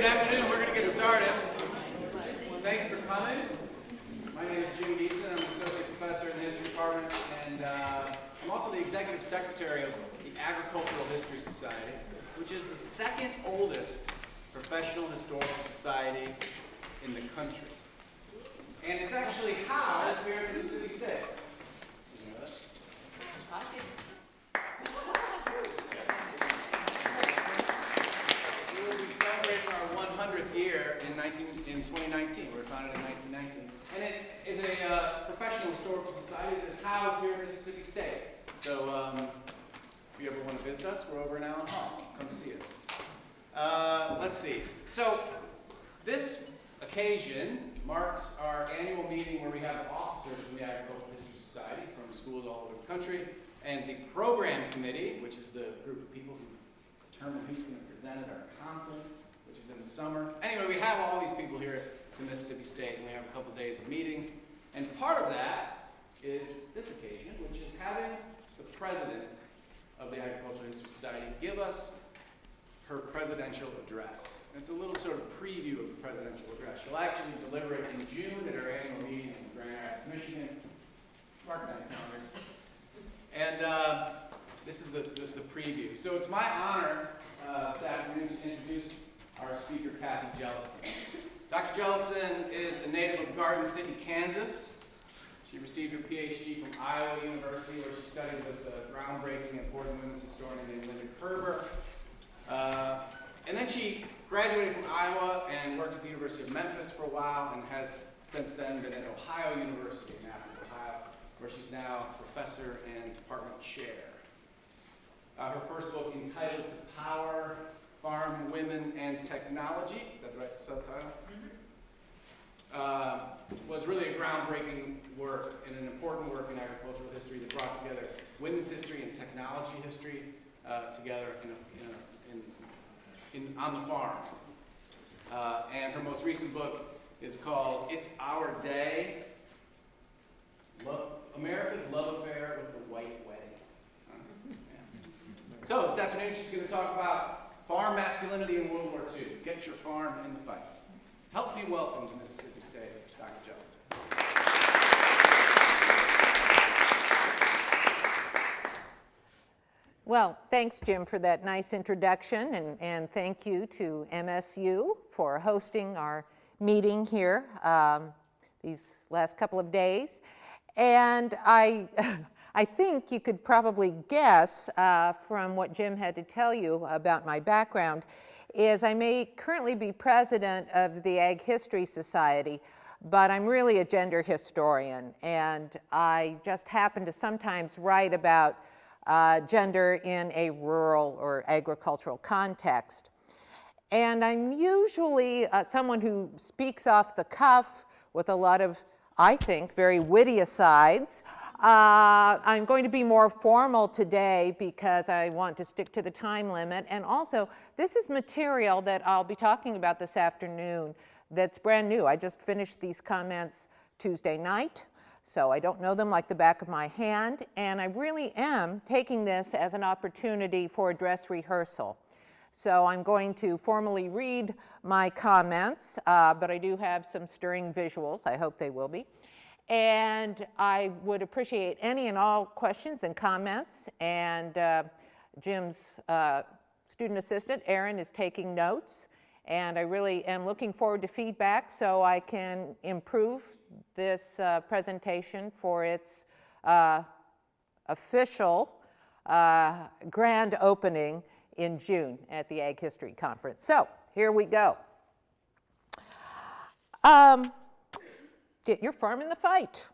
good afternoon. We're going to get started. Thank you for coming. My name is Jellison. I'm an associate professor in the history department, and I'm also the executive secretary of the Agricultural History Society, which is the second oldest professional historical society in the country. And it's actually housed here in Mississippi State. You know that? We will be celebrating our 100th year in 2019. We were founded in 1919. And it is a professional historical society that is housed here in Mississippi State. So if you ever want to visit us, we're over in Allen Hall. Come see us. Let's see. So this occasion marks our annual meeting where we have officers from the Agricultural History Society from schools all over the country, and the program committee, which is the group of people who determine who's going to present at our conference, which is in the summer. Anyway, we have all these people here at Mississippi State, and we have a couple days of meetings. And part of that is this occasion, which is having the president of the Agricultural History Society give us her presidential address. It's a little sort of preview of the presidential address. She'll actually deliver it in June at our annual meeting in Grand Rapids, Michigan. Mark that calendars. And this is the preview. So it's my honor this afternoon to introduce our speaker, Kathy Jellison. Dr. Jellison is a native of Garden City, Kansas. She received her PhD from Iowa University, where she studied with the groundbreaking and important women's historian named Linda Kerber. And then she graduated from Iowa and worked at the University of Memphis for a while, and has since then been at Ohio University in Athens, Ohio, where she's now professor and department chair. Her first book, entitled To Power, Farm, Women, and Technology, is that the right subtitle? Was really a groundbreaking work and an important work in agricultural history that brought together women's history and technology history together on the farm. And her most recent book is called It's Our Day, America's Love Affair with the White Wedding. So this afternoon she's going to talk about farm masculinity in World War II. Get your farm in the fight. Help me welcome to Mississippi State, Dr. Jellison. Well, thanks, Jim, for that nice introduction, and thank you to MSU for hosting our meeting here these last couple of days. And I think you could probably guess from what Jim had to tell you about my background is I may currently be president of the Ag History Society, but I'm really a gender historian, and I just happen to sometimes write about gender in a rural or agricultural context. And I'm usually someone who speaks off the cuff with a lot of, I think, very witty asides. I'm going to be more formal today because I want to stick to the time limit. And also, this is material that I'll be talking about this afternoon that's brand new. I just finished these comments Tuesday night, so I don't know them like the back of my hand. And I really am taking this as an opportunity for a dress rehearsal. So I'm going to formally read my comments, but I do have some stirring visuals. I hope they will be. And I would appreciate any and all questions and comments. And Jim's student assistant, Erin, is taking notes. And I really am looking forward to feedback so I can improve this presentation for its official grand opening in June at the Ag History Conference. So here we go. Get your farm in the fight.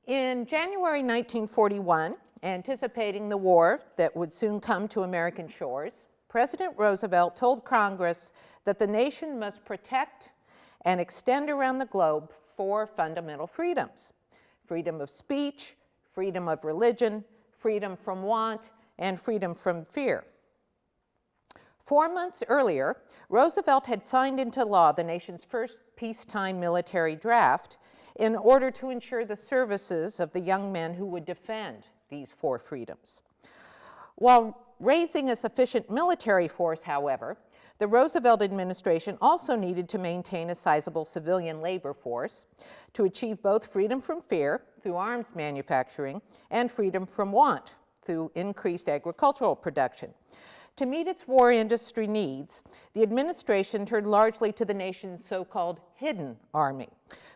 In January 1941, anticipating the war that would soon come to American shores, President Roosevelt told Congress that the nation must protect and extend around the globe 4 fundamental freedoms: freedom of speech, freedom of religion, freedom from want, and freedom from fear. 4 months earlier, Roosevelt had signed into law the nation's first peacetime military draft in order to ensure the services of the young men who would defend these 4 freedoms. While raising a sufficient military force, however, the Roosevelt administration also needed to maintain a sizable civilian labor force to achieve both freedom from fear through arms manufacturing and freedom from want through increased agricultural production. To meet its war industry needs, the administration turned largely to the nation's so-called hidden army,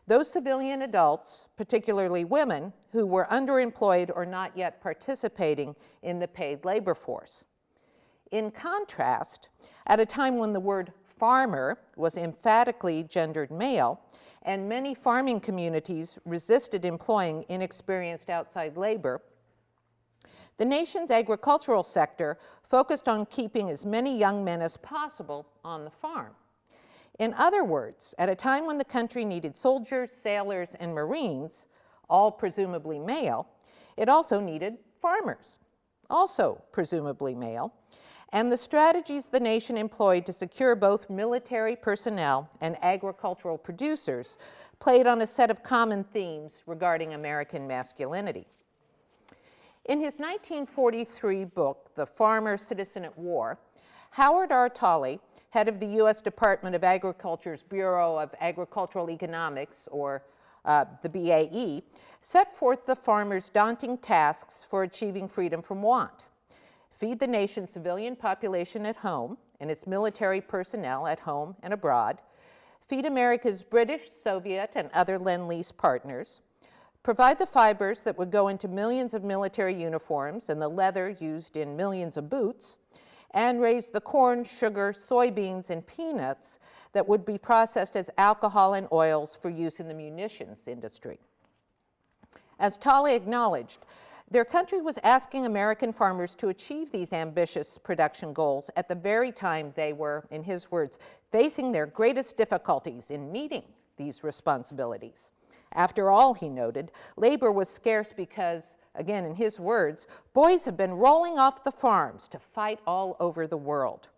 those civilian adults, particularly women, who were underemployed or not yet participating in the paid labor force. In contrast, at a time when the word farmer was emphatically gendered male, and many farming communities resisted employing inexperienced outside labor, the nation's agricultural sector focused on keeping as many young men as possible on the farm. In other words, at a time when the country needed soldiers, sailors, and Marines, all presumably male, it also needed farmers, also presumably male, and the strategies the nation employed to secure both military personnel and agricultural producers played on a set of common themes regarding American masculinity. In his 1943 book, The Farmer Citizen at War, Howard R. Tolley, head of the U.S. Department of Agriculture's Bureau of Agricultural Economics, or the BAE, set forth the farmer's daunting tasks for achieving freedom from want. Feed the nation's civilian population at home and its military personnel at home and abroad, feed America's British, Soviet, and other Lend-Lease partners, provide the fibers that would go into millions of military uniforms and the leather used in millions of boots, and raise the corn, sugar, soybeans, and peanuts that would be processed as alcohol and oils for use in the munitions industry. As Tolley acknowledged, their country was asking American farmers to achieve these ambitious production goals at the very time they were, in his words, facing their greatest difficulties in meeting these responsibilities. After all, he noted, labor was scarce because, again in his words, boys have been rolling off the farms to fight all over the world.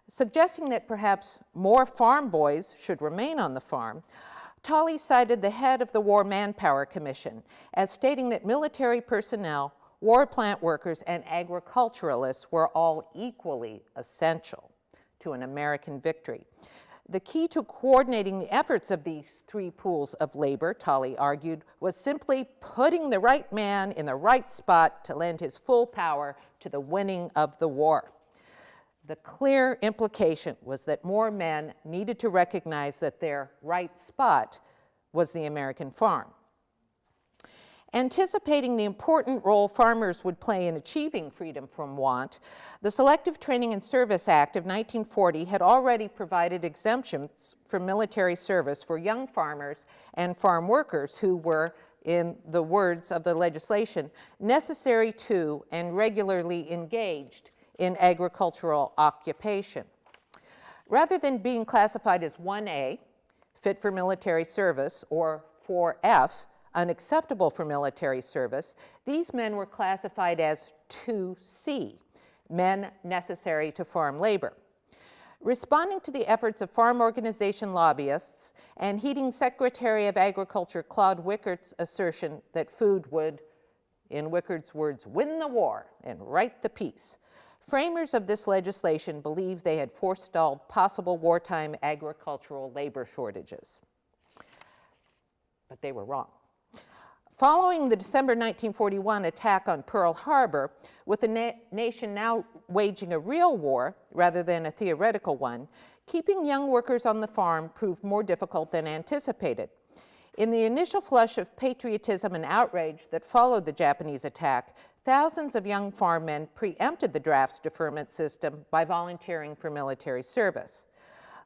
Suggesting that perhaps more farm boys should remain on the farm, Tolley cited the head of the War Manpower Commission as stating that military personnel, war plant workers, and agriculturalists were all equally essential to an American victory. The key to coordinating the efforts of these three pools of labor, Tolley argued, was simply putting the right man in the right spot to lend his full power to the winning of the war. The clear implication was that more men needed to recognize that their right spot was the American farm. Anticipating the important role farmers would play in achieving freedom from want, the Selective Training and Service Act of 1940 had already provided exemptions for military service for young farmers and farm workers who were, in the words of the legislation, necessary to and regularly engaged in agricultural occupation. Rather than being classified as 1A, fit for military service, or 4F, unacceptable for military service, these men were classified as 2C, men necessary to farm labor. Responding to the efforts of farm organization lobbyists and heeding Secretary of Agriculture Claude Wickert's assertion that food would, in Wickert's words, win the war and write the peace, framers of this legislation believed they had forestalled possible wartime agricultural labor shortages. But they were wrong. Following the December 1941 attack on Pearl Harbor, with the nation now waging a real war rather than a theoretical one, keeping young workers on the farm proved more difficult than anticipated. In the initial flush of patriotism and outrage that followed the Japanese attack, thousands of young farm men preempted the draft's deferment system by volunteering for military service.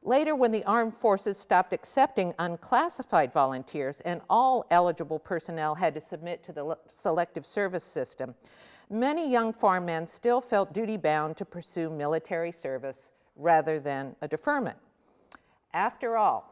Later, when the armed forces stopped accepting unclassified volunteers and all eligible personnel had to submit to the selective service system, many young farm men still felt duty-bound to pursue military service rather than a deferment. After all,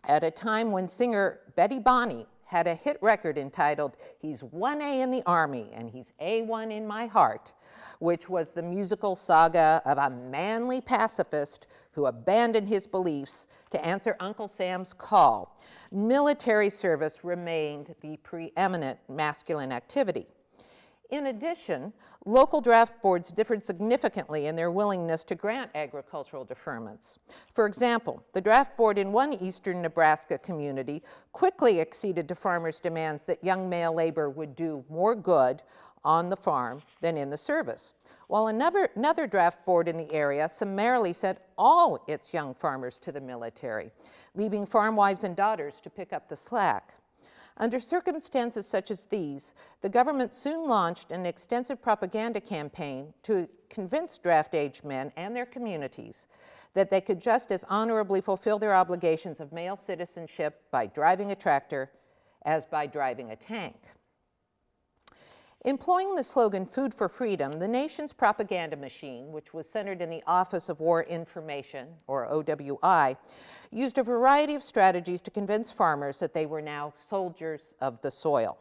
at a time when singer Betty Bonney had a hit record entitled "He's 1A in the Army and He's A1 in My Heart," which was the musical saga of a manly pacifist who abandoned his beliefs to answer Uncle Sam's call, military service remained the preeminent masculine activity. In addition, local draft boards differed significantly in their willingness to grant agricultural deferments. For example, the draft board in one eastern Nebraska community quickly acceded to farmers' demands that young male labor would do more good on the farm than in the service, while another draft board in the area summarily sent all its young farmers to the military, leaving farm wives and daughters to pick up the slack. Under circumstances such as these, the government soon launched an extensive propaganda campaign to convince draft-age men and their communities that they could just as honorably fulfill their obligations of male citizenship by driving a tractor as by driving a tank. Employing the slogan, "Food for Freedom," the nation's propaganda machine, which was centered in the Office of War Information, or OWI, used a variety of strategies to convince farmers that they were now soldiers of the soil.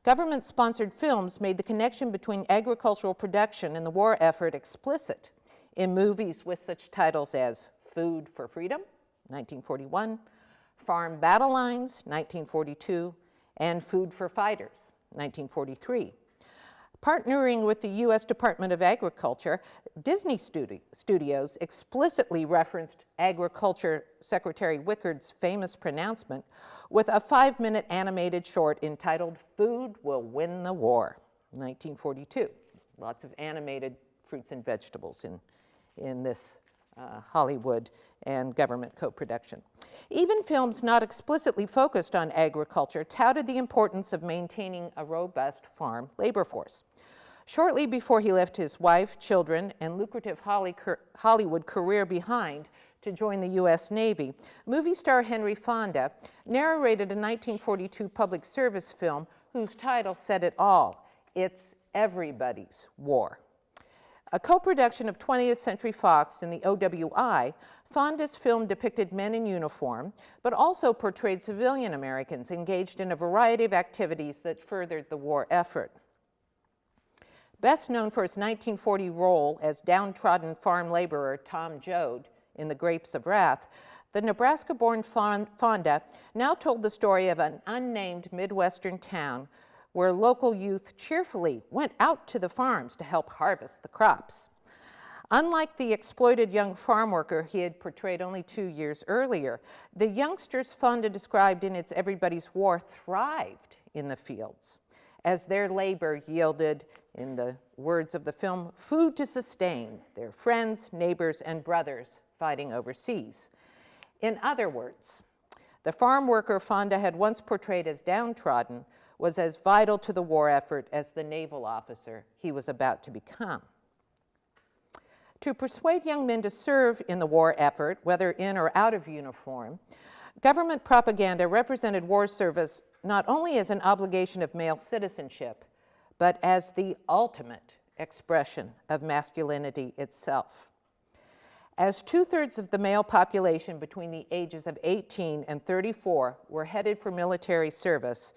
Government-sponsored films made the connection between agricultural production and the war effort explicit in movies with such titles as Food for Freedom, 1941, Farm Battle Lines, 1942, and Food for Fighters, 1943. Partnering with the U.S. Department of Agriculture, Disney Studios explicitly referenced Agriculture Secretary Wickard's famous pronouncement with a 5-minute animated short entitled "Food Will Win the War," 1942. Lots of animated fruits and vegetables in this Hollywood and government co-production. Even films not explicitly focused on agriculture touted the importance of maintaining a robust farm labor force. Shortly before he left his wife, children, and lucrative Hollywood career behind to join the U.S. Navy, movie star Henry Fonda narrated a 1942 public service film whose title said it all: "It's Everybody's War." A co-production of 20th Century Fox and the OWI, Fonda's film depicted men in uniform, but also portrayed civilian Americans engaged in a variety of activities that furthered the war effort. Best known for his 1940 role as downtrodden farm laborer Tom Joad in The Grapes of Wrath, the Nebraska-born Fonda now told the story of an unnamed Midwestern town where local youth cheerfully went out to the farms to help harvest the crops. Unlike the exploited young farm worker he had portrayed only 2 years earlier, the youngsters Fonda described in It's Everybody's War thrived in the fields, as their labor yielded, in the words of the film, food to sustain their friends, neighbors, and brothers fighting overseas. In other words, the farm worker Fonda had once portrayed as downtrodden was as vital to the war effort as the naval officer he was about to become. To persuade young men to serve in the war effort, whether in or out of uniform, government propaganda represented war service not only as an obligation of male citizenship, but as the ultimate expression of masculinity itself. As 2/3 of the male population between the ages of 18 and 34 were headed for military service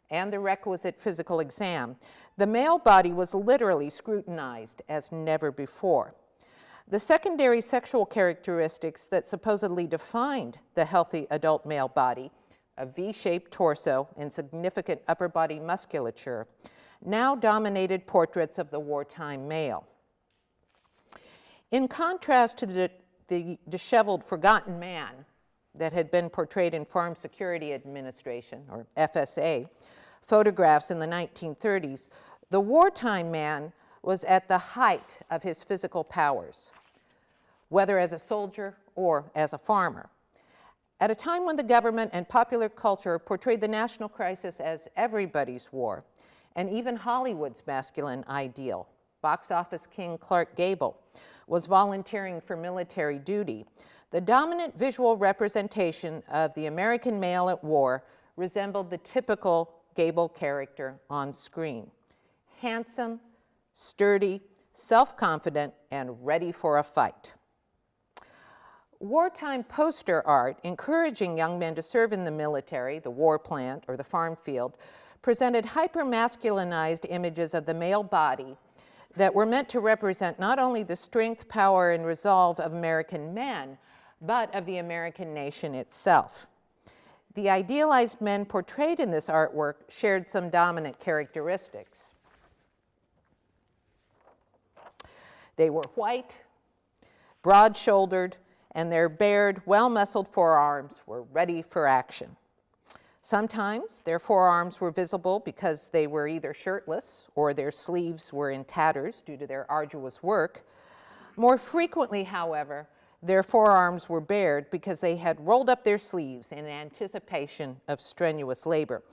and the requisite physical exam, the male body was literally scrutinized as never before. The secondary sexual characteristics that supposedly defined the healthy adult male body, a V-shaped torso and significant upper body musculature, now dominated portraits of the wartime male. In contrast to the disheveled, forgotten man that had been portrayed in Farm Security Administration, or FSA, photographs in the 1930s, the wartime man was at the height of his physical powers, whether as a soldier or as a farmer. At a time when the government and popular culture portrayed the national crisis as everybody's war, and even Hollywood's masculine ideal, box office king Clark Gable, was volunteering for military duty, the dominant visual representation of the American male at war resembled the typical Gable character on screen: handsome, sturdy, self-confident, and ready for a fight. Wartime poster art encouraging young men to serve in the military, the war plant, or the farm field presented hyper-masculinized images of the male body that were meant to represent not only the strength, power, and resolve of American men, but of the American nation itself. The idealized men portrayed in this artwork shared some dominant characteristics. They were white, broad-shouldered, and their bared, well-muscled forearms were ready for action. Sometimes their forearms were visible because they were either shirtless or their sleeves were in tatters due to their arduous work. More frequently, however, their forearms were bared because they had rolled up their sleeves in anticipation of strenuous labor.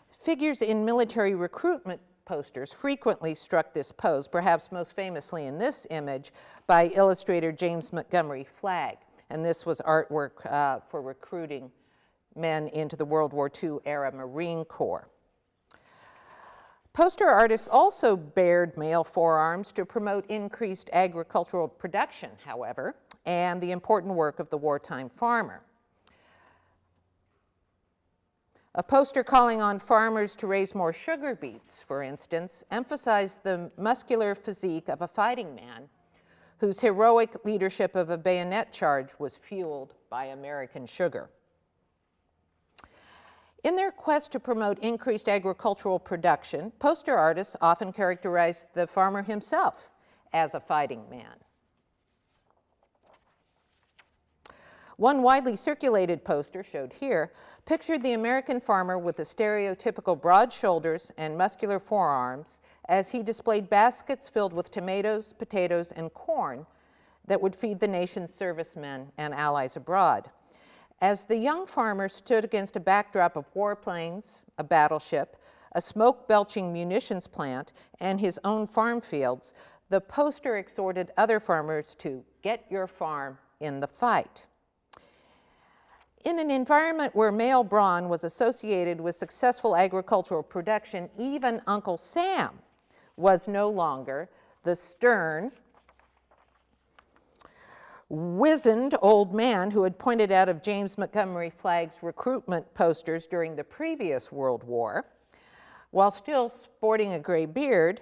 Figures in military recruitment posters frequently struck this pose, perhaps most famously in this image by illustrator James Montgomery Flagg. And this was artwork for recruiting men into the World War II era Marine Corps. Poster artists also bared male forearms to promote increased agricultural production, however, and the important work of the wartime farmer. A poster calling on farmers to raise more sugar beets, for instance, emphasized the muscular physique of a fighting man whose heroic leadership of a bayonet charge was fueled by American sugar. In their quest to promote increased agricultural production, poster artists often characterized the farmer himself as a fighting man. One widely circulated poster, showed here, pictured the American farmer with the stereotypical broad shoulders and muscular forearms as he displayed baskets filled with tomatoes, potatoes, and corn that would feed the nation's servicemen and allies abroad. As the young farmer stood against a backdrop of warplanes, a battleship, a smoke-belching munitions plant, and his own farm fields, the poster exhorted other farmers to get your farm in the fight. In an environment where male brawn was associated with successful agricultural production, even Uncle Sam was no longer the stern, wizened old man who had pointed out of James Montgomery Flagg's recruitment posters during the previous World War. While still sporting a gray beard,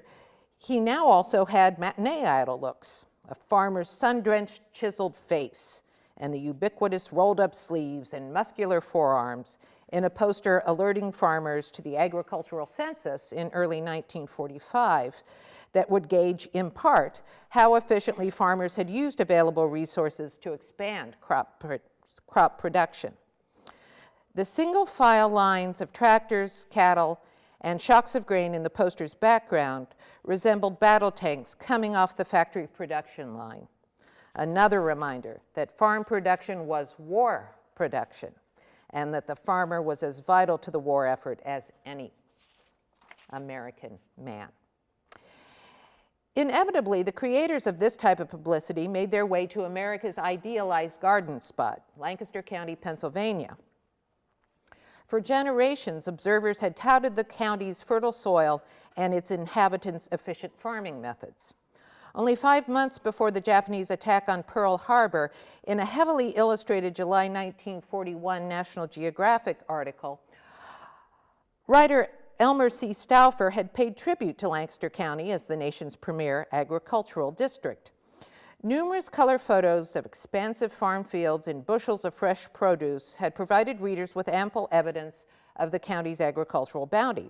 he now also had matinee idol looks, a farmer's sun-drenched, chiseled face, and the ubiquitous rolled-up sleeves and muscular forearms in a poster alerting farmers to the agricultural census in early 1945 that would gauge, in part, how efficiently farmers had used available resources to expand crop production. The single-file lines of tractors, cattle, and shocks of grain in the poster's background resembled battle tanks coming off the factory production line. Another reminder that farm production was war production, and that the farmer was as vital to the war effort as any American man. Inevitably, the creators of this type of publicity made their way to America's idealized garden spot, Lancaster County, Pennsylvania. For generations, observers had touted the county's fertile soil and its inhabitants' efficient farming methods. Only 5 months before the Japanese attack on Pearl Harbor, in a heavily illustrated July 1941 National Geographic article, writer Elmer C. Stauffer had paid tribute to Lancaster County as the nation's premier agricultural district. Numerous color photos of expansive farm fields and bushels of fresh produce had provided readers with ample evidence of the county's agricultural bounty.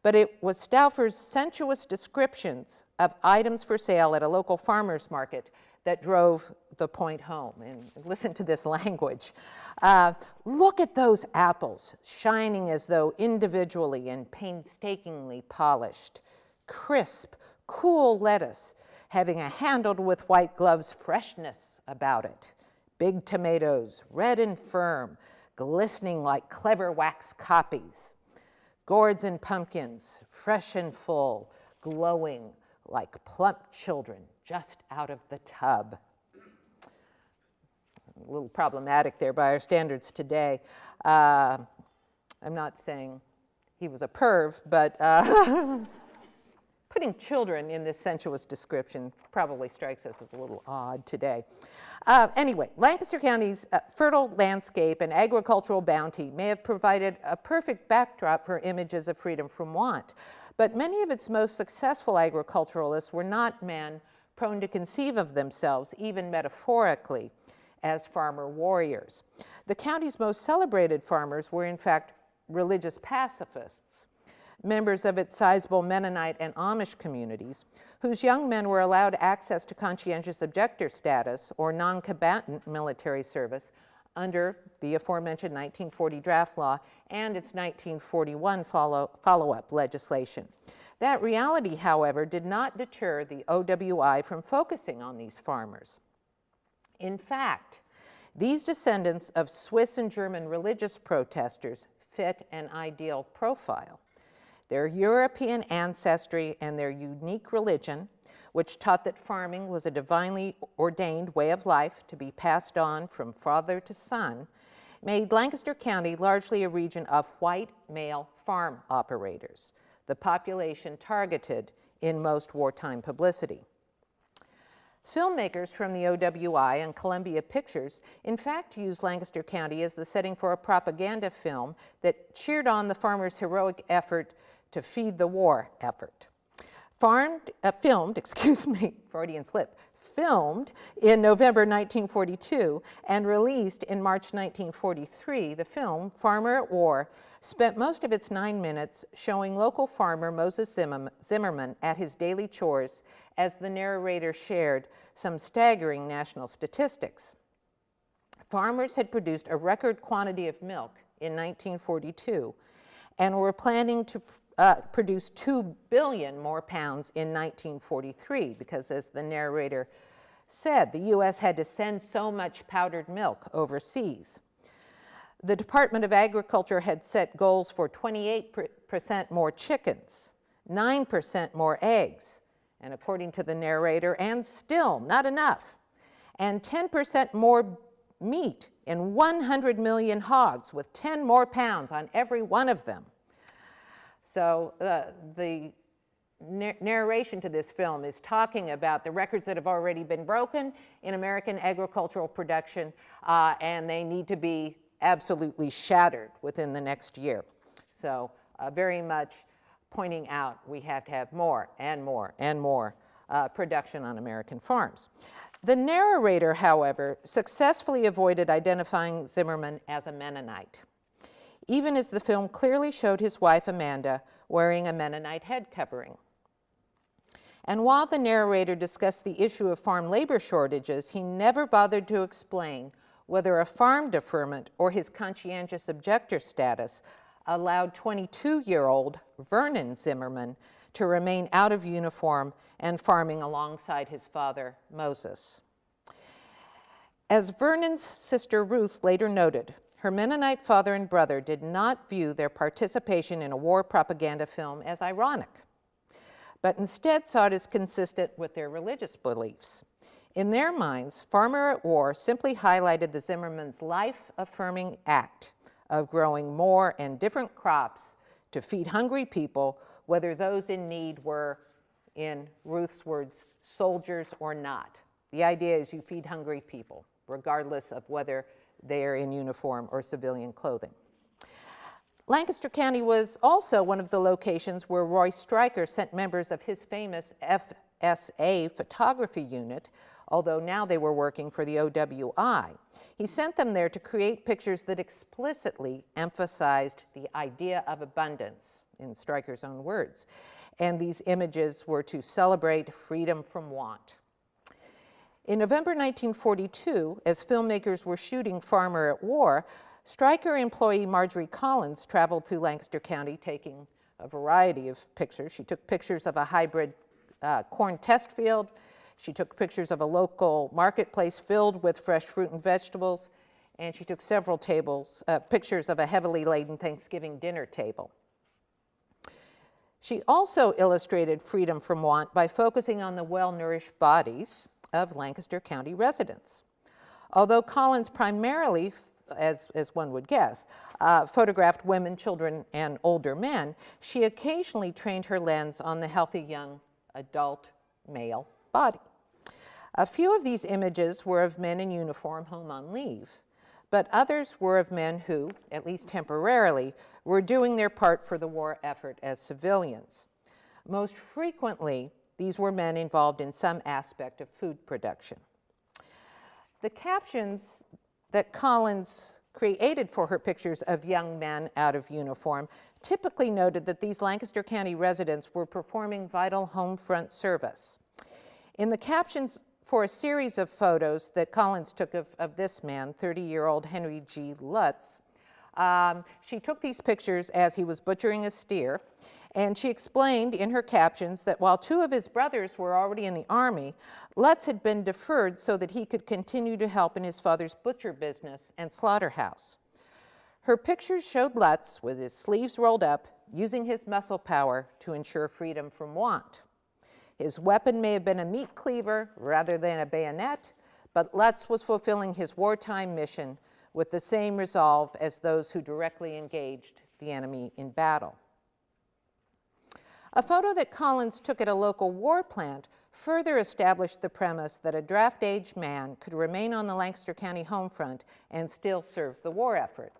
But it was Stauffer's sensuous descriptions of items for sale at a local farmer's market that drove the point home. And listen to this language. Look at those apples, shining as though individually and painstakingly polished. Crisp, cool lettuce, having a handled with white gloves freshness about it. Big tomatoes, red and firm, glistening like clever wax copies. Gourds and pumpkins, fresh and full, glowing like plump children just out of the tub. A little problematic there by our standards today. I'm not saying he was a perv, but putting children in this sensuous description probably strikes us as a little odd today. Anyway, Lancaster County's fertile landscape and agricultural bounty may have provided a perfect backdrop for images of freedom from want, but many of its most successful agriculturalists were not men prone to conceive of themselves, even metaphorically, as farmer warriors. The county's most celebrated farmers were, in fact, religious pacifists. members of its sizable Mennonite and Amish communities, whose young men were allowed access to conscientious objector status or non-combatant military service under the aforementioned 1940 draft law and its 1941 follow-up legislation. That reality, however, did not deter the OWI from focusing on these farmers. In fact, these descendants of Swiss and German religious protesters fit an ideal profile. Their European ancestry and their unique religion, which taught that farming was a divinely ordained way of life to be passed on from father to son, made Lancaster County largely a region of white male farm operators, the population targeted in most wartime publicity. Filmmakers from the OWI and Columbia Pictures, in fact, used Lancaster County as the setting for a propaganda film that cheered on the farmers' heroic effort to feed the war effort. Filmed, excuse me, Freudian slip, filmed in November 1942 and released in March 1943, the film, Farmer at War, spent most of its 9 minutes showing local farmer Moses Zimmerman at his daily chores as the narrator shared some staggering national statistics. Farmers had produced a record quantity of milk in 1942 and were planning to produce 2 billion more pounds in 1943 because, as the narrator said, the U.S. had to send so much powdered milk overseas. The Department of Agriculture had set goals for 28% more chickens, 9% more eggs, and according to the narrator, and still not enough, and 10% more meat and 100 million hogs with 10 more pounds on every one of them. So the narration to this film is talking about the records that have already been broken in American agricultural production, and they need to be absolutely shattered within the next year. So very much pointing out we have to have more and more and more production on American farms. The narrator, however, successfully avoided identifying Zimmerman as a Mennonite, even as the film clearly showed his wife, Amanda, wearing a Mennonite head covering. And while the narrator discussed the issue of farm labor shortages, he never bothered to explain whether a farm deferment or his conscientious objector status allowed 22-year-old Vernon Zimmerman to remain out of uniform and farming alongside his father, Moses. As Vernon's sister Ruth later noted, her Mennonite father and brother did not view their participation in a war propaganda film as ironic, but instead saw it as consistent with their religious beliefs. In their minds, Farmer at War simply highlighted the Zimmerman's life-affirming act of growing more and different crops to feed hungry people, whether those in need were, in Ruth's words, soldiers or not. The idea is you feed hungry people, regardless of whether they're in uniform or civilian clothing. Lancaster County was also one of the locations where Roy Stryker sent members of his famous FSA photography unit, although now they were working for the OWI. He sent them there to create pictures that explicitly emphasized the idea of abundance, in Stryker's own words, and these images were to celebrate freedom from want. In November 1942, as filmmakers were shooting Farmer at War, Stryker employee Marjorie Collins traveled through Lancaster County taking a variety of pictures. She took pictures of a hybrid corn test field. She took pictures of a local marketplace filled with fresh fruit and vegetables. And she took several pictures of a heavily laden Thanksgiving dinner table. She also illustrated freedom from want by focusing on the well-nourished bodies of Lancaster County residents. Although Collins primarily, as one would guess, photographed women, children, and older men, she occasionally trained her lens on the healthy young adult male body. A few of these images were of men in uniform home on leave, but others were of men who, at least temporarily, were doing their part for the war effort as civilians. Most frequently, these were men involved in some aspect of food production. The captions that Collins created for her pictures of young men out of uniform typically noted that these Lancaster County residents were performing vital home front service. In the captions for a series of photos that Collins took of this man, 30-year-old Henry G. Lutz, she took these pictures as he was butchering a steer, and she explained in her captions that while 2 of his brothers were already in the Army, Lutz had been deferred so that he could continue to help in his father's butcher business and slaughterhouse. Her pictures showed Lutz with his sleeves rolled up, using his muscle power to ensure freedom from want. His weapon may have been a meat cleaver rather than a bayonet, but Lutz was fulfilling his wartime mission with the same resolve as those who directly engaged the enemy in battle. A photo that Collins took at a local war plant further established the premise that a draft-age man could remain on the Lancaster County home front and still serve the war effort.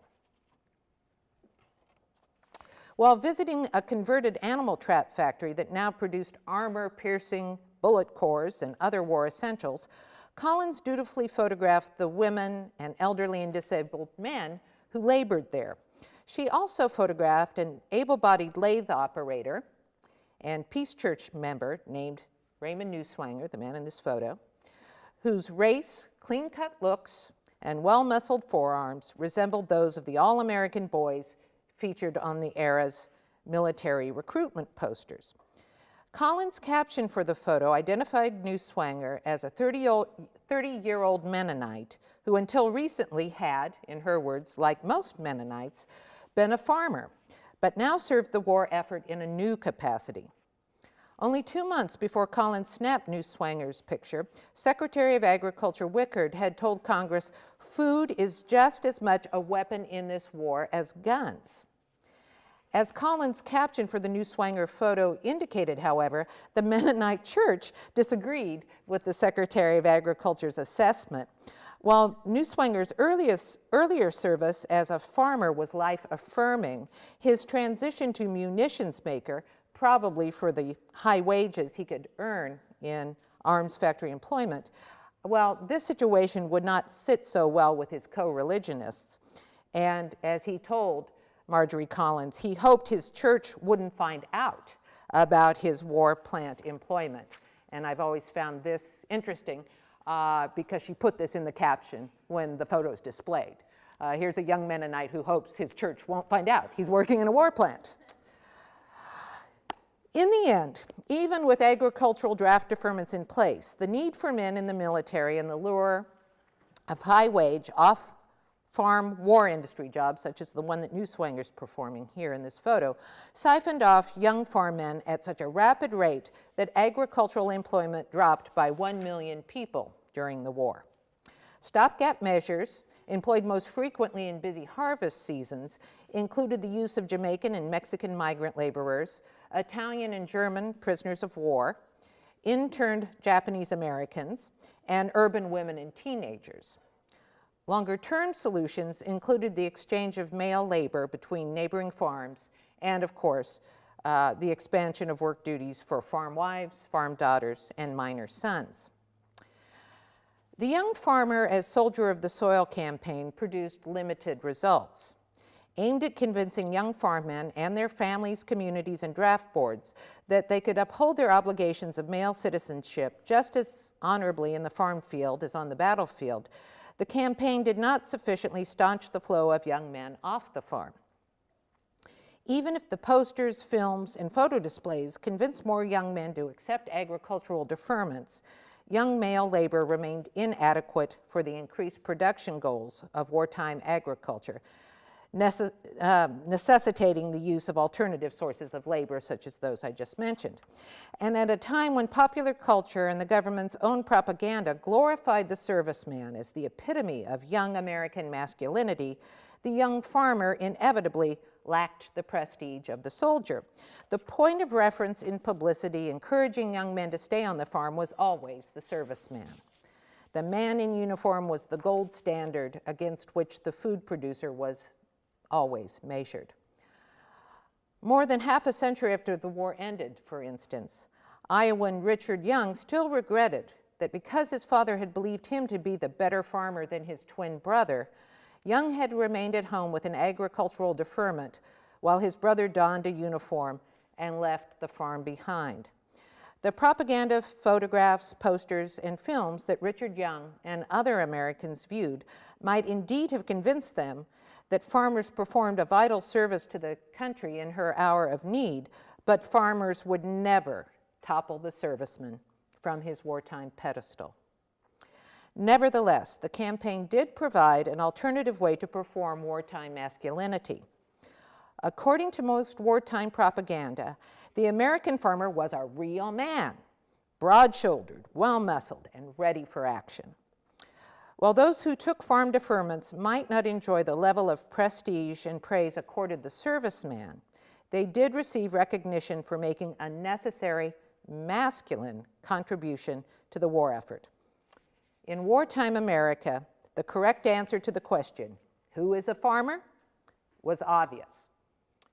While visiting a converted animal trap factory that now produced armor-piercing bullet cores and other war essentials, Collins dutifully photographed the women and elderly and disabled men who labored there. She also photographed an able-bodied lathe operator and Peace Church member named Raymond Newswanger, the man in this photo, whose race, clean-cut looks, and well-muscled forearms resembled those of the all-American boys featured on the era's military recruitment posters. Collins' caption for the photo identified Newswanger as a 30-year-old Mennonite who until recently had, in her words, like most Mennonites, been a farmer, but now served the war effort in a new capacity. Only 2 months before Collins snapped Newswanger's picture, Secretary of Agriculture Wickard had told Congress, "Food is just as much a weapon in this war as guns." As Collins' caption for the Newswanger photo indicated, however, the Mennonite Church disagreed with the Secretary of Agriculture's assessment. While Newswanger's earlier service as a farmer was life-affirming, his transition to munitions maker, probably for the high wages he could earn in arms factory employment, well, this situation would not sit so well with his co-religionists. And as he told Marjorie Collins, he hoped his church wouldn't find out about his war plant employment. And I've always found this interesting because she put this in the caption when the photo's displayed. Here's a young Mennonite who hopes his church won't find out he's working in a war plant. In the end, even with agricultural draft deferments in place, the need for men in the military and the lure of high-wage, off-farm war industry jobs, such as the one that Newswanger's performing here in this photo, siphoned off young farm men at such a rapid rate that agricultural employment dropped by 1 million people during the war. Stopgap measures, employed most frequently in busy harvest seasons, included the use of Jamaican and Mexican migrant laborers, Italian and German prisoners of war, interned Japanese Americans, and urban women and teenagers. Longer-term solutions included the exchange of male labor between neighboring farms and, of course, the expansion of work duties for farm wives, farm daughters, and minor sons. The Young Farmer as Soldier of the Soil campaign produced limited results. Aimed at convincing young farmmen and their families, communities, and draft boards that they could uphold their obligations of male citizenship just as honorably in the farm field as on the battlefield, the campaign did not sufficiently staunch the flow of young men off the farm. Even if the posters, films, and photo displays convinced more young men to accept agricultural deferments, young male labor remained inadequate for the increased production goals of wartime agriculture, necessitating the use of alternative sources of labor such as those I just mentioned. And at a time when popular culture and the government's own propaganda glorified the serviceman as the epitome of young American masculinity, the young farmer inevitably lacked the prestige of the soldier. The point of reference in publicity encouraging young men to stay on the farm was always the serviceman. The man in uniform was the gold standard against which the food producer was always measured. More than half a century after the war ended, for instance, Iowan Richard Young still regretted that because his father had believed him to be the better farmer than his twin brother, Young had remained at home with an agricultural deferment while his brother donned a uniform and left the farm behind. The propaganda, photographs, posters, and films that Richard Young and other Americans viewed might indeed have convinced them that farmers performed a vital service to the country in her hour of need, but farmers would never topple the serviceman from his wartime pedestal. Nevertheless, the campaign did provide an alternative way to perform wartime masculinity. According to most wartime propaganda, the American farmer was a real man, broad-shouldered, well-muscled, and ready for action. While those who took farm deferments might not enjoy the level of prestige and praise accorded the serviceman, they did receive recognition for making a necessary masculine contribution to the war effort. In wartime America, the correct answer to the question, who is a farmer, was obvious.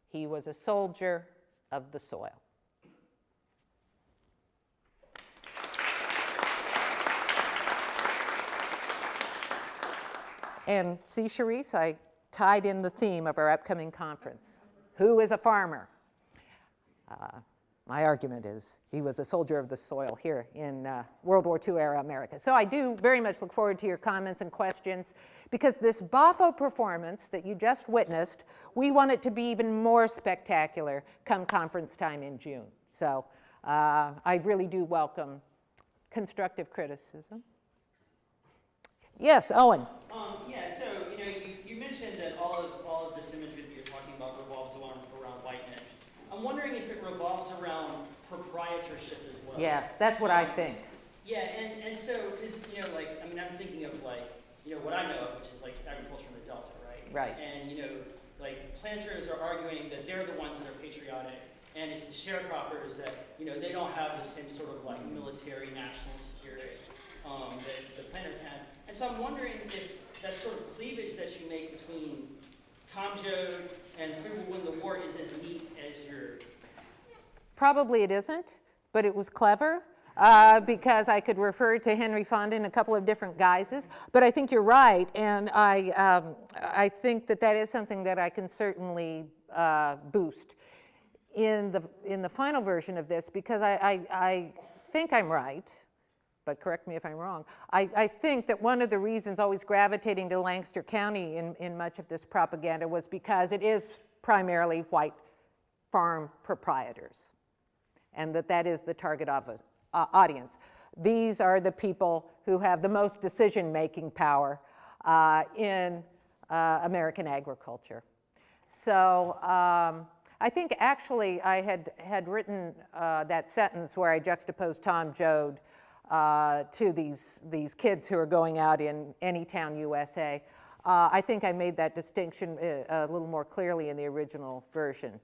He was a soldier of the soil. And see, Charisse, I tied in the theme of our upcoming conference. Who is a farmer? My argument is he was a soldier of the soil here in World War II era America. So I do very much look forward to your comments and questions, because this Boffo performance that you just witnessed, we want it to be even more spectacular come conference time in June. So I really do welcome constructive criticism. Yes, Owen. Yeah, so you mentioned that all of this imagery that you're talking about revolves around whiteness. I'm wondering if it revolves around proprietorship as well. Yes, that's what I think. Yeah, and so, because, I'm thinking of, what I know of, which is, agriculture in the Delta, right? Right. And, planters are arguing that they're the ones that are patriotic, and it's the sharecroppers that, they don't have the same sort of, military national spirit that the planters had. And so I'm wondering if that sort of cleavage that you make between Tom Joad and Who Will Win the War is as neat as your... Probably it isn't, but it was clever because I could refer to Henry Fonda in a couple of different guises. But I think you're right, and I think that is something that I can certainly boost in the final version of this, because I think I'm right, but correct me if I'm wrong. I think that one of the reasons always gravitating to Lancaster County in much of this propaganda was because it is primarily white farm proprietors, and that is the target audience. These are the people who have the most decision-making power in American agriculture. So I think actually I had written that sentence where I juxtaposed Tom Joad to these kids who are going out in any town USA. I think I made that distinction a little more clearly in the original version.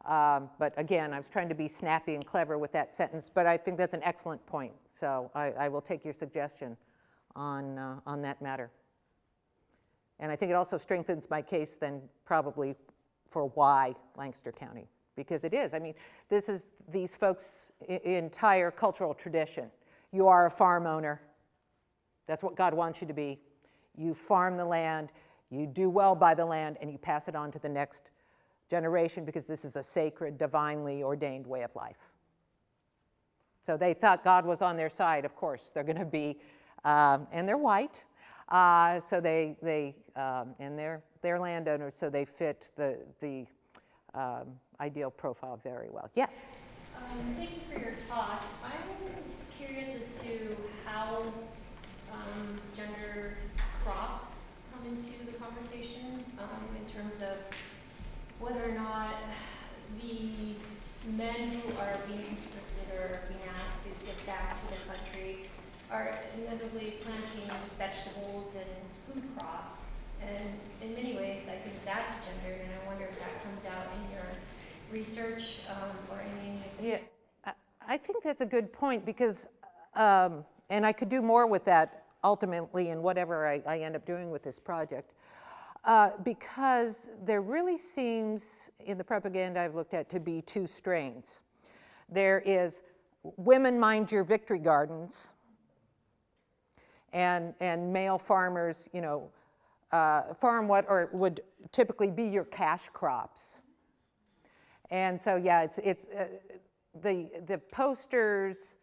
But again, I was trying to be snappy and clever with that sentence, but I think that's an excellent point. So I will take your suggestion on that matter. And I think it also strengthens my case then probably for why Lancaster County, because it is. I mean, this is these folks' entire cultural tradition. You are a farm owner. That's what God wants you to be. You farm the land, you do well by the land, and you pass it on to the next generation, because this is a sacred, divinely ordained way of life. So they thought God was on their side. Of course, they're going to be, and they're white, so and they're landowners, so they fit the ideal profile very well. Yes? Thank you for your talk. I'm curious as to how gender crops come into the conversation in terms of whether or not the men who are being conscripted or being asked to get back to their country are inevitably planting vegetables and food crops. And in many ways, I think that's gendered, and I wonder if that comes out in your research or in any of the... I think that's a good point, because, and I could do more with that ultimately in whatever I end up doing with this project, because there really seems, in the propaganda I've looked at, to be two strains. There is women mind your victory gardens, and male farmers, farm what or would typically be your cash crops. And so, yeah, it's the posters,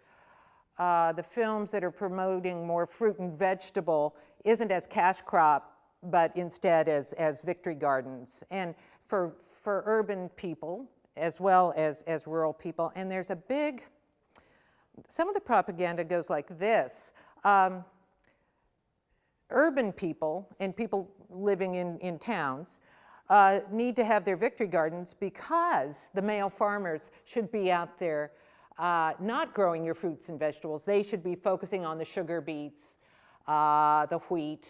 the films that are promoting more fruit and vegetable isn't as cash crop, but instead as victory gardens. And for urban people as well as rural people. And there's a big, some of the propaganda goes like this. Urban people and people living in towns need to have their victory gardens because the male farmers should be out there not growing your fruits and vegetables. They should be focusing on the sugar beets, the wheat,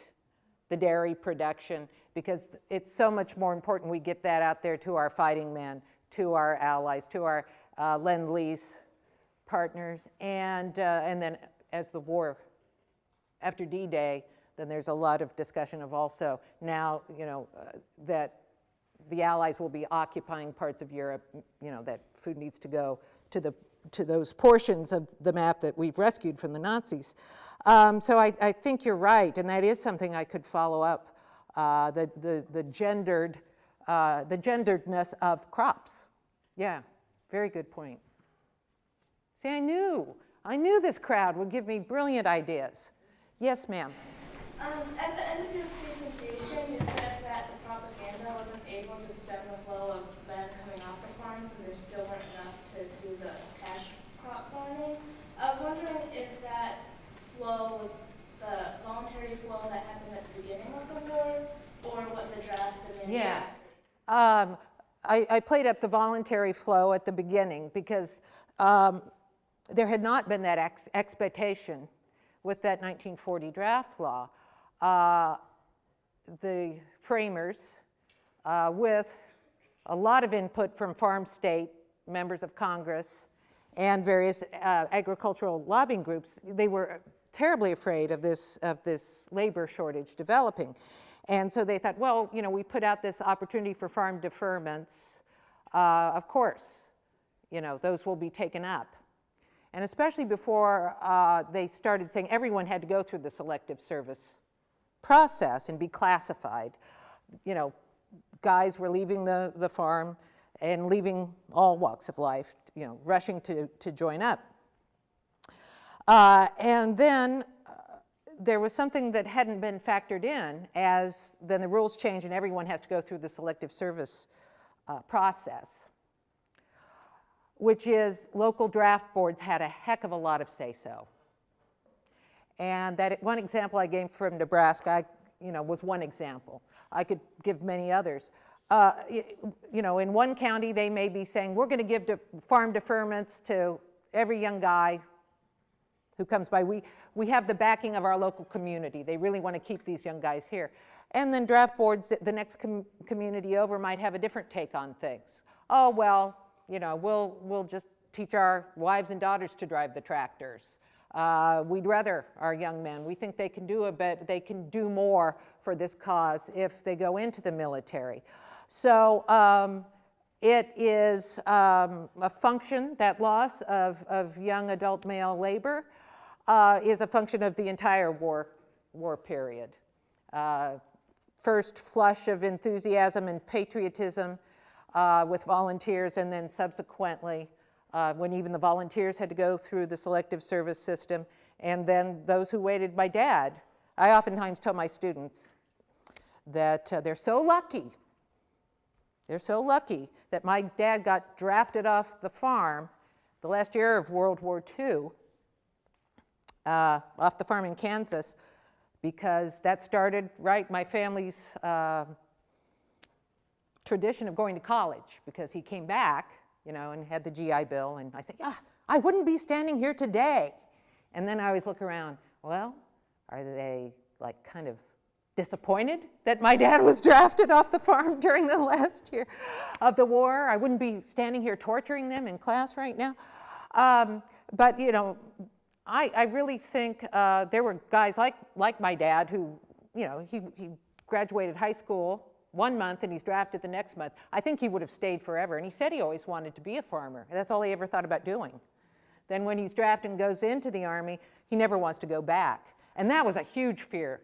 the dairy production, because it's so much more important we get that out there to our fighting men, to our allies, to our Lend-Lease partners. And then as the war, after D-Day, then there's a lot of discussion of also now, that the Allies will be occupying parts of Europe, that food needs to go to those portions of the map that we've rescued from the Nazis. So I think you're right, and that is something I could follow up, the genderedness of crops. Yeah, very good point. See, I knew this crowd would give me brilliant ideas. Yes, ma'am. At the end of your presentation, you said that the propaganda wasn't able to stem the flow of men coming off the farms, and there still weren't enough to do the cash crop farming. I was wondering if that flow was the voluntary flow that happened at the beginning of the war, or what the draft demanded. Yeah. I played up the voluntary flow at the beginning because there had not been that expectation with that 1940 draft law. The framers, with a lot of input from farm state members of Congress and various agricultural lobbying groups, they were terribly afraid of this labor shortage developing. And so they thought, well, we put out this opportunity for farm deferments. Of course, those will be taken up. And especially before they started saying everyone had to go through the selective service process and be classified. Guys were leaving the farm and leaving all walks of life, rushing to join up. And then there was something that hadn't been factored in as then the rules changed and everyone has to go through the selective service process, which is local draft boards had a heck of a lot of say-so. And that one example I gave from Nebraska, was one example. I could give many others. In one county, they may be saying, we're going to give farm deferments to every young guy who comes by. We have the backing of our local community. They really want to keep these young guys here. And then draft boards, the next community over might have a different take on things. Oh, well, we'll just teach our wives and daughters to drive the tractors. We'd rather our young men. We think they can do it, but they can do more for this cause if they go into the military. So it is a function, that loss of young adult male labor is a function of the entire war period. First flush of enthusiasm and patriotism with volunteers, and then subsequently when even the volunteers had to go through the selective service system, and then those who waited. My dad, I oftentimes tell my students that they're so lucky that my dad got drafted off the farm the last year of World War II, off the farm in Kansas, because that started, my family's tradition of going to college, because he came back, and had the GI Bill, and I said, yeah, I wouldn't be standing here today. And then I always look around, well, are they kind of disappointed that my dad was drafted off the farm during the last year of the war? I wouldn't be standing here torturing them in class right now. But I really think there were guys like my dad who, he graduated high school 1 month and he's drafted the next month. I think he would have stayed forever. And he said he always wanted to be a farmer. That's all he ever thought about doing. Then when he's drafted and goes into the Army, he never wants to go back. And that was a huge fear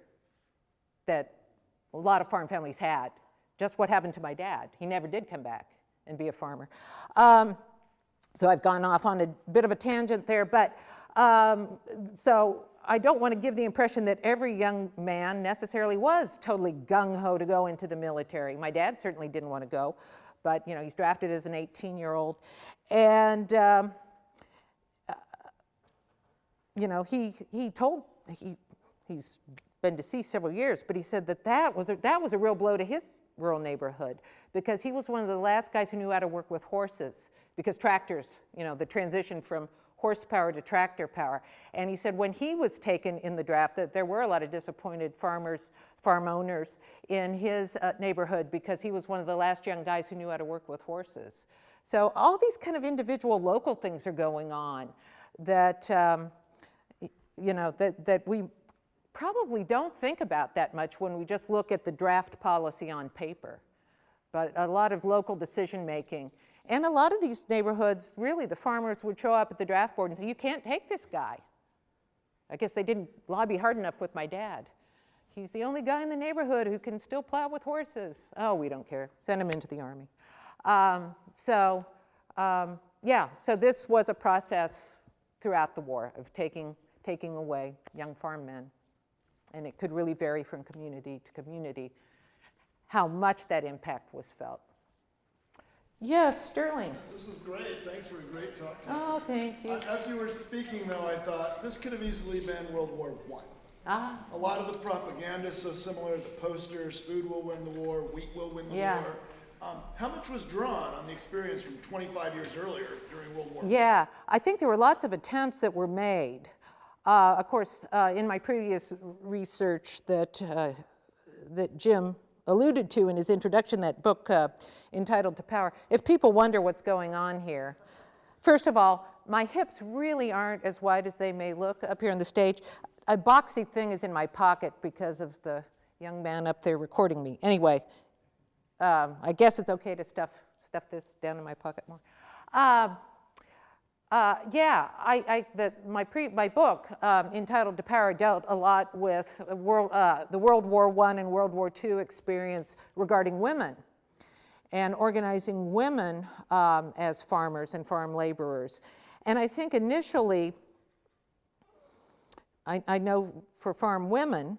that a lot of farm families had. Just what happened to my dad. He never did come back and be a farmer. So I've gone off on a bit of a tangent there, but so I don't want to give the impression that every young man necessarily was totally gung-ho to go into the military. My dad certainly didn't want to go, but you know, he's drafted as an 18-year-old. And you know, he's been deceased several years, but he said that was a real blow to his rural neighborhood, because he was one of the last guys who knew how to work with horses, because tractors, you know, the transition from horsepower to tractor power. And he said when he was taken in the draft that there were a lot of disappointed farm owners in his neighborhood, because he was one of the last young guys who knew how to work with horses. So all these kind of individual local things are going on that, you know, that we probably don't think about that much when we just look at the draft policy on paper. But a lot of local decision making. And a lot of these neighborhoods, really, the farmers would show up at the draft board and say, you can't take this guy. I guess they didn't lobby hard enough with my dad. He's the only guy in the neighborhood who can still plow with horses. Oh, we don't care. Send him into the Army. Yeah, so this was a process throughout the war of taking away young farm men. And it could really vary from community to community how much that impact was felt. Yes, Sterling. This is great. Thanks for a great talk. Oh, thank you. As you were speaking, though, I thought this could have easily been World War I. A lot of the propaganda is so similar. The posters, food will win the war, wheat will win the war. How much was drawn on the experience from 25 years earlier during World War I? Yeah, I think there were lots of attempts that were made. Of course, in my previous research that Jim alluded to in his introduction, that book entitled To Power, if people wonder what's going on here, first of all, my hips really aren't as wide as they may look up here on the stage. A boxy thing is in my pocket because of the young man up there recording me. Anyway, I guess it's okay to stuff this down in my pocket more. Yeah, my book entitled To Power dealt a lot with the World War I and World War II experience regarding women and organizing women as farmers and farm laborers. And I think initially, I know for farm women,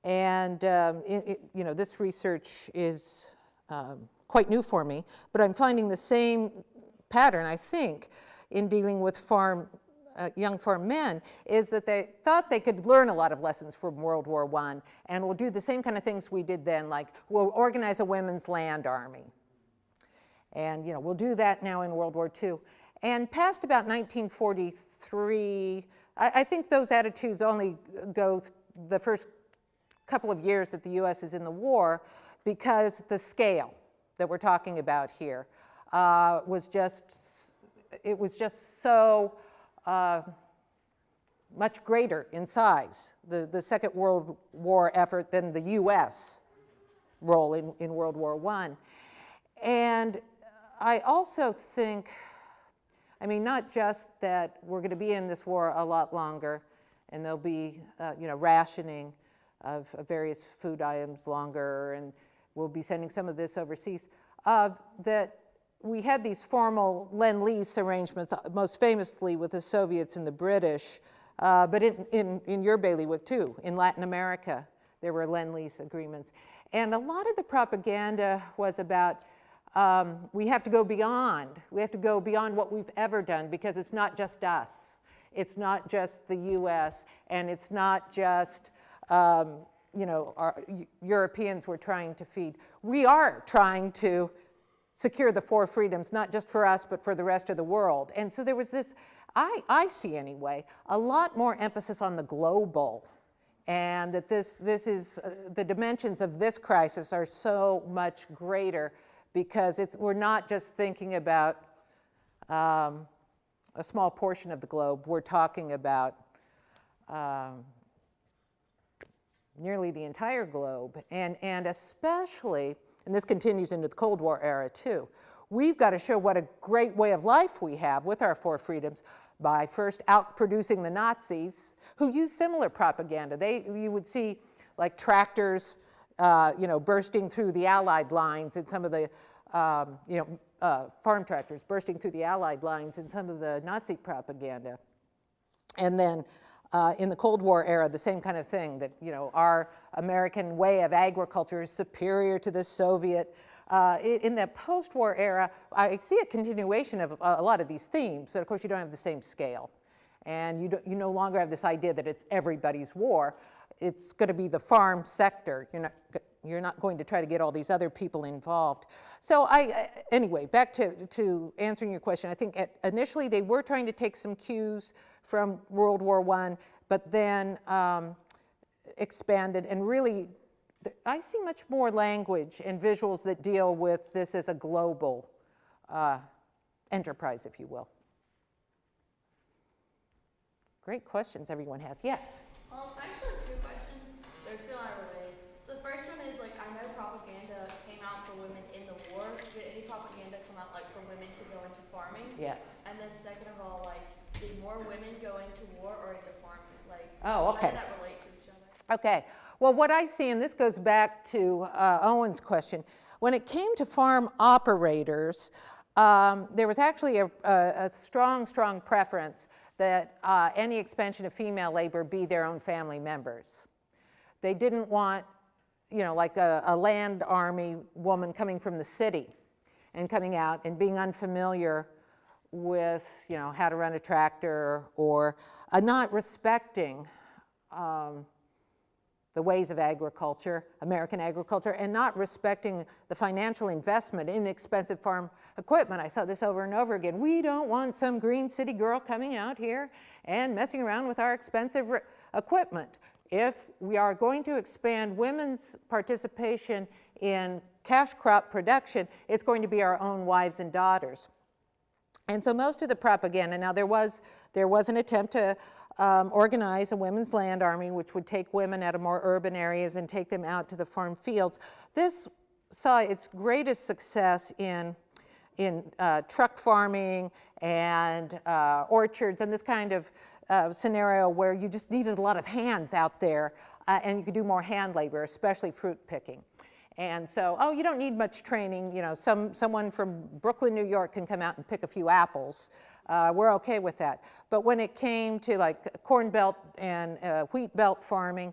and you know, this research is quite new for me, but I'm finding the same pattern, I think, in dealing with young farm men, is that they thought they could learn a lot of lessons from World War I, and we'll do the same kind of things we did then, like we'll organize a women's land army. And you know, we'll do that now in World War II. And past about 1943, I think those attitudes only go the first couple of years that the US is in the war, because the scale that we're talking about here was just so much greater in size, the Second World War effort, than the US role in World War I. And I also think, I mean, not just that we're going to be in this war a lot longer, and there'll be you know, rationing of various food items longer, and we'll be sending some of this overseas, that we had these formal Lend-Lease arrangements, most famously with the Soviets and the British, but in your bailiwick too. In Latin America, there were Lend-Lease agreements. And a lot of the propaganda was about, we have to go beyond. We have to go beyond what we've ever done, because it's not just us. It's not just the US, and it's not just you know, our Europeans we're trying to feed. We are trying to secure the 4 freedoms, not just for us, but for the rest of the world. And so there was this, I see anyway, a lot more emphasis on the global, and that this is, the dimensions of this crisis are so much greater, because we're not just thinking about a small portion of the globe. We're talking about nearly the entire globe, and especially, and this continues into the Cold War era too, we've got to show what a great way of life we have with our 4 freedoms by first outproducing the Nazis, who used similar propaganda. You would see like tractors, bursting through the Allied lines and some of the, farm tractors bursting through the Allied lines in some of the Nazi propaganda. And then in the Cold War era, the same kind of thing, that, our American way of agriculture is superior to the Soviet. In the post-war era, I see a continuation of a lot of these themes, but of course you don't have the same scale. And you no longer have this idea that it's everybody's war. It's going to be the farm sector. You're not going to try to get all these other people involved. So anyway, back to answering your question. I think initially they were trying to take some cues from World War I, but then expanded, and really, I see much more language and visuals that deal with this as a global enterprise, if you will. Great questions everyone has. Yes? I actually have two questions. They're still not related. So the first one is, I know propaganda came out for women in the war. Did any propaganda come out, for women to go into farming? Yes. And then second of all, did more women go into war or into farming? Oh, okay. How does that relate to each other? Okay. Well, what I see, and this goes back to Owen's question, when it came to farm operators, there was actually a strong preference that any expansion of female labor be their own family members. They didn't want, like a land army woman coming from the city and coming out and being unfamiliar with, how to run a tractor, or not respecting the ways of agriculture, American agriculture, and not respecting the financial investment in expensive farm equipment. I saw this over and over again. We don't want some green city girl coming out here and messing around with our expensive equipment. If we are going to expand women's participation in cash crop production, it's going to be our own wives and daughters. And so most of the propaganda, now there was an attempt to organize a women's land army, which would take women out of more urban areas and take them out to the farm fields. This saw its greatest success in truck farming and orchards, and this kind of scenario where you just needed a lot of hands out there, and you could do more hand labor, especially fruit picking. And so, you don't need much training. Someone from Brooklyn, New York can come out and pick a few apples. We're okay with that. But when it came to corn belt and wheat belt farming,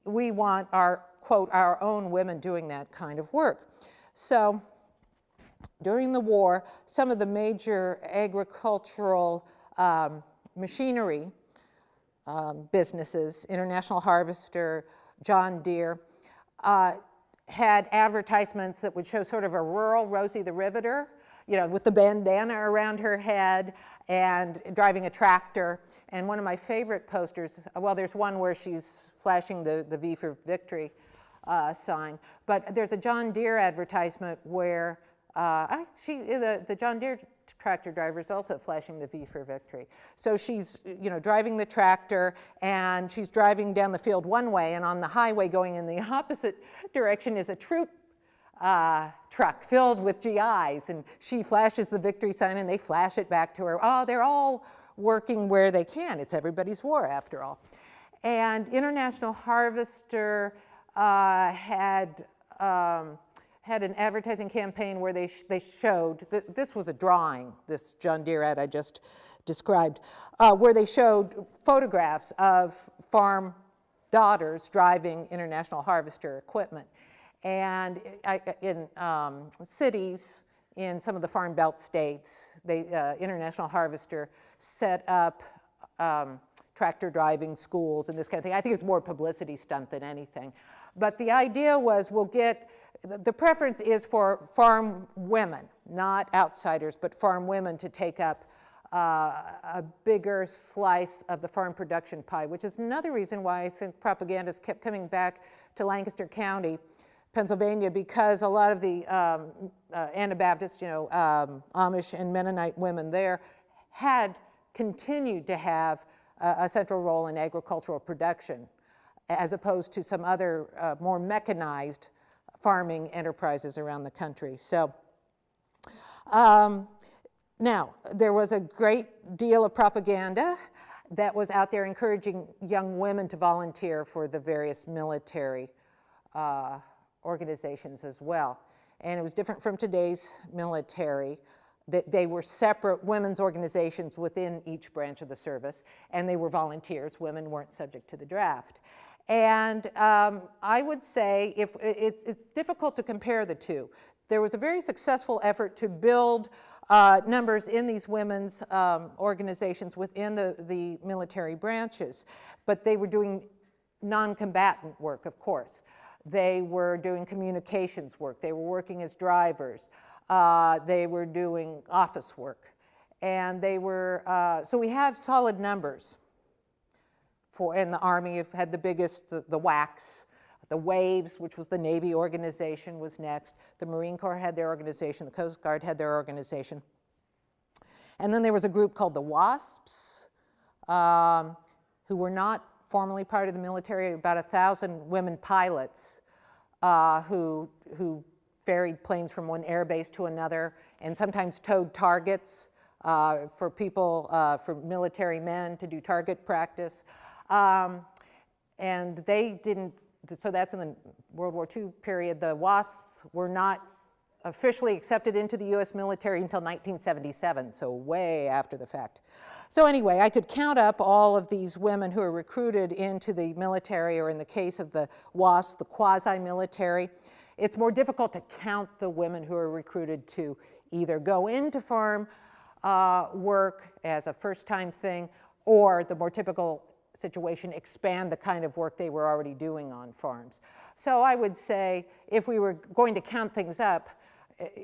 we want our, quote, our own women doing that kind of work. So during the war, some of the major agricultural machinery businesses, International Harvester, John Deere, had advertisements that would show sort of a rural Rosie the Riveter, with the bandana around her head and driving a tractor. And one of my favorite posters, well, there's one where she's flashing the V for Victory sign, but there's a John Deere advertisement where the John Deere tractor driver is also flashing the V for Victory. So she's, driving the tractor, and she's driving down the field one way, and on the highway going in the opposite direction is a troop truck filled with GIs, and she flashes the victory sign and they flash it back to her. Oh, they're all working where they can. It's everybody's war, after all. And International Harvester had an advertising campaign where they showed, this was a drawing, this John Deere ad I just described, where they showed photographs of farm daughters driving International Harvester equipment. And in cities, in some of the Farm Belt states, International Harvester set up tractor driving schools and this kind of thing. I think it's more publicity stunt than anything. But the idea was the preference is for farm women, not outsiders, but farm women to take up a bigger slice of the farm production pie, which is another reason why I think propagandists kept coming back to Lancaster County, Pennsylvania, because a lot of the Anabaptist, Amish and Mennonite women there had continued to have a central role in agricultural production, as opposed to some other more mechanized farming enterprises around the country. So now, there was a great deal of propaganda that was out there encouraging young women to volunteer for the various military organizations as well. And it was different from today's military. They were separate women's organizations within each branch of the service, and they were volunteers. Women weren't subject to the draft. And I would say it's difficult to compare the two. There was a very successful effort to build numbers in these women's organizations within the military branches, but they were doing non-combatant work, of course. They were doing communications work. They were working as drivers. They were doing office work. And they were, so we have solid numbers. And the Army had the biggest, the WACs. The Waves, which was the Navy organization, was next. The Marine Corps had their organization. The Coast Guard had their organization. And then there was a group called the WASPs, who were not formally part of the military, about 1,000 women pilots who ferried planes from one air base to another and sometimes towed targets for people, for military men to do target practice. And they didn't, so that's in the World War II period. The WASPs were not officially accepted into the US military until 1977, so way after the fact. So anyway, I could count up all of these women who are recruited into the military, or in the case of the WASP, the quasi-military. It's more difficult to count the women who are recruited to either go into farm work as a first-time thing, or the more typical situation, expand the kind of work they were already doing on farms. So I would say if we were going to count things up,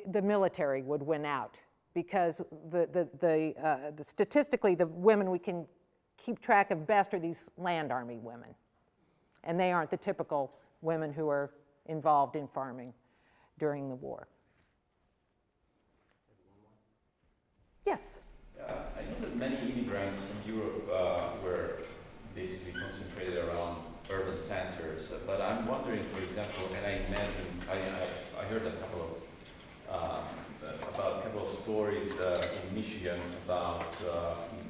the military would win out, because statistically the women we can keep track of best are these land army women. And they aren't the typical women who are involved in farming during the war. Yes? I know that many immigrants from Europe were basically concentrated around urban centers, but I'm wondering, for example, and I imagine, I heard a couple of about a couple of stories in Michigan about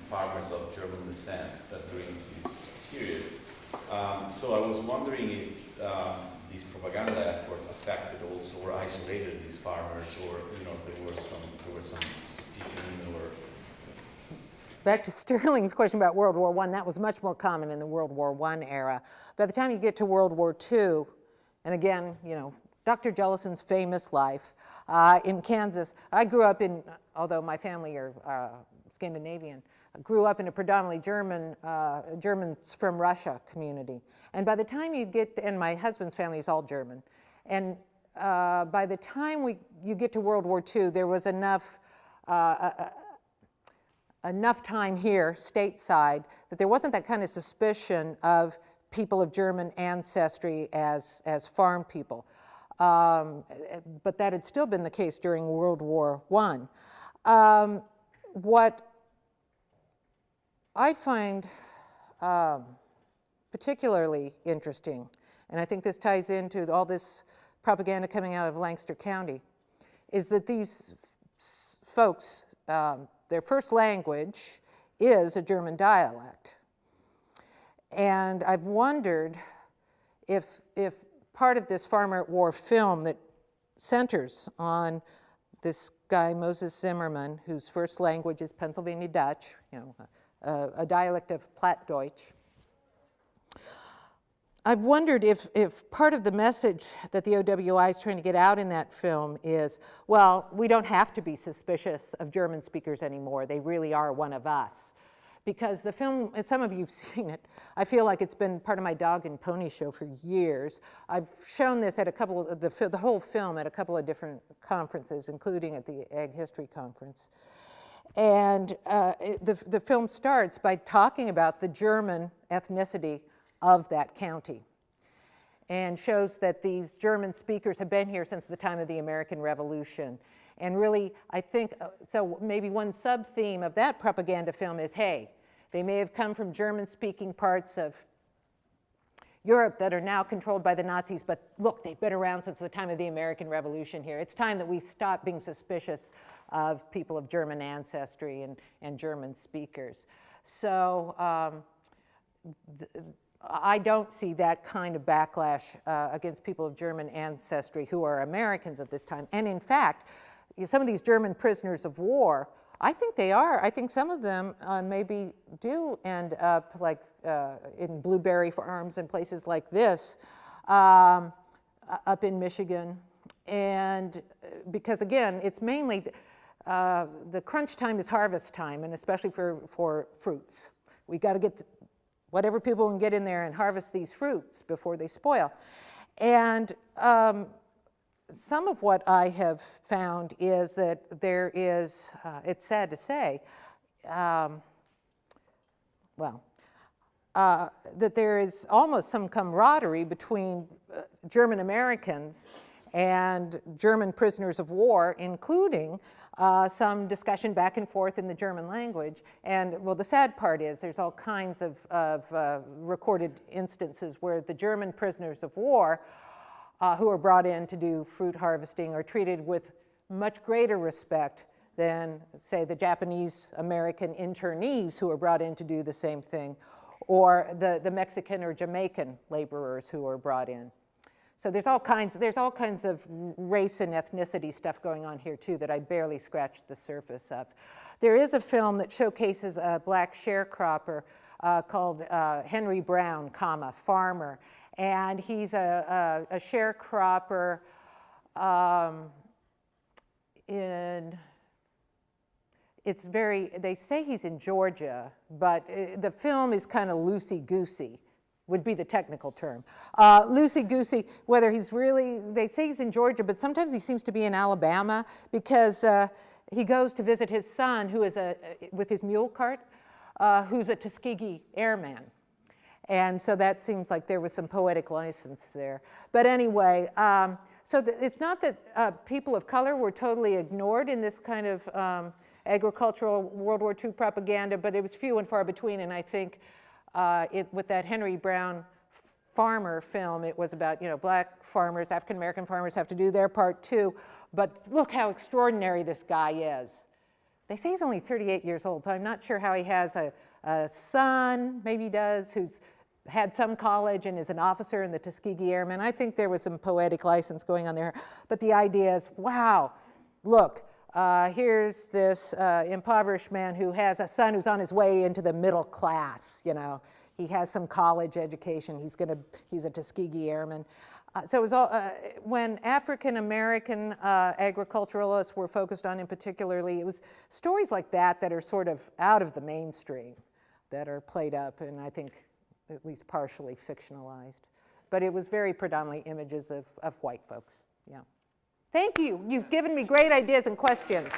farmers of German descent during this period. So I was wondering if this propaganda effort affected also or isolated these farmers, or there was some suspicion or. Back to Sterling's question about World War I, that was much more common in the World War I era. By the time you get to World War II, and again, Dr. Jellison's famous life in Kansas. I grew up in, although my family are Scandinavian, I grew up in a predominantly Germans from Russia community. And by the time you get, and my husband's family is all German, and by the time you get to World War II, there was enough time here, stateside, that there wasn't that kind of suspicion of people of German ancestry as farm people. But that had still been the case during World War I. What I find particularly interesting, and I think this ties into all this propaganda coming out of Lancaster County, is that these folks, their first language is a German dialect. And I've wondered if part of this Farmer at War film that centers on this guy, Moses Zimmerman, whose first language is Pennsylvania Dutch, a dialect of Plattdeutsch. I've wondered if part of the message that the OWI is trying to get out in that film is, well, we don't have to be suspicious of German speakers anymore. They really are one of us. Because the film, and some of you have seen it, I feel like it's been part of my dog and pony show for years. I've shown this at a couple of, the whole film at a couple of different conferences, including at the Ag History Conference. And the film starts by talking about the German ethnicity of that county, and shows that these German speakers have been here since the time of the American Revolution. And really, I think, so maybe one sub-theme of that propaganda film is, hey, they may have come from German-speaking parts of Europe that are now controlled by the Nazis, but look, they've been around since the time of the American Revolution here. It's time that we stop being suspicious of people of German ancestry and German speakers. So I don't see that kind of backlash against people of German ancestry who are Americans at this time. And in fact, some of these German prisoners of war, I think they are. I think some of them maybe do end up like in blueberry farms and places like this up in Michigan. And because again, it's mainly the crunch time is harvest time, and especially for fruits. We got to get whatever people can get in there and harvest these fruits before they spoil. And some of what I have found is that there is, it's sad to say, that there is almost some camaraderie between German Americans and German prisoners of war, including some discussion back and forth in the German language. And well, the sad part is there's all kinds of recorded instances where the German prisoners of war who are brought in to do fruit harvesting are treated with much greater respect than, say, the Japanese American internees who are brought in to do the same thing, or the Mexican or Jamaican laborers who are brought in. So there's all kinds of race and ethnicity stuff going on here too that I barely scratched the surface of. There is a film that showcases a black sharecropper called Henry Brown, Farmer, and he's a sharecropper they say he's in Georgia, but the film is kind of loosey-goosey, would be the technical term. Loosey-goosey, whether he's really, they say he's in Georgia, but sometimes he seems to be in Alabama because he goes to visit his son who is with his mule cart, who's a Tuskegee Airman. And so that seems like there was some poetic license there. But anyway, so it's not that people of color were totally ignored in this kind of agricultural World War II propaganda, but it was few and far between, and I think with that Henry Brown Farmer film, it was about, black farmers, African-American farmers have to do their part too, but look how extraordinary this guy is. They say he's only 38 years old, so I'm not sure how he has a son, maybe he does, who's had some college and is an officer in the Tuskegee Airmen. I think there was some poetic license going on there, but the idea is, wow, look, here's this impoverished man who has a son who's on his way into the middle class, He has some college education, he's a Tuskegee Airman. So it was all, when African-American agriculturalists were focused on in particularly, it was stories like that that are sort of out of the mainstream, that are played up and I think at least partially fictionalized. But it was very predominantly images of white folks, yeah. Thank you. You've given me great ideas and questions.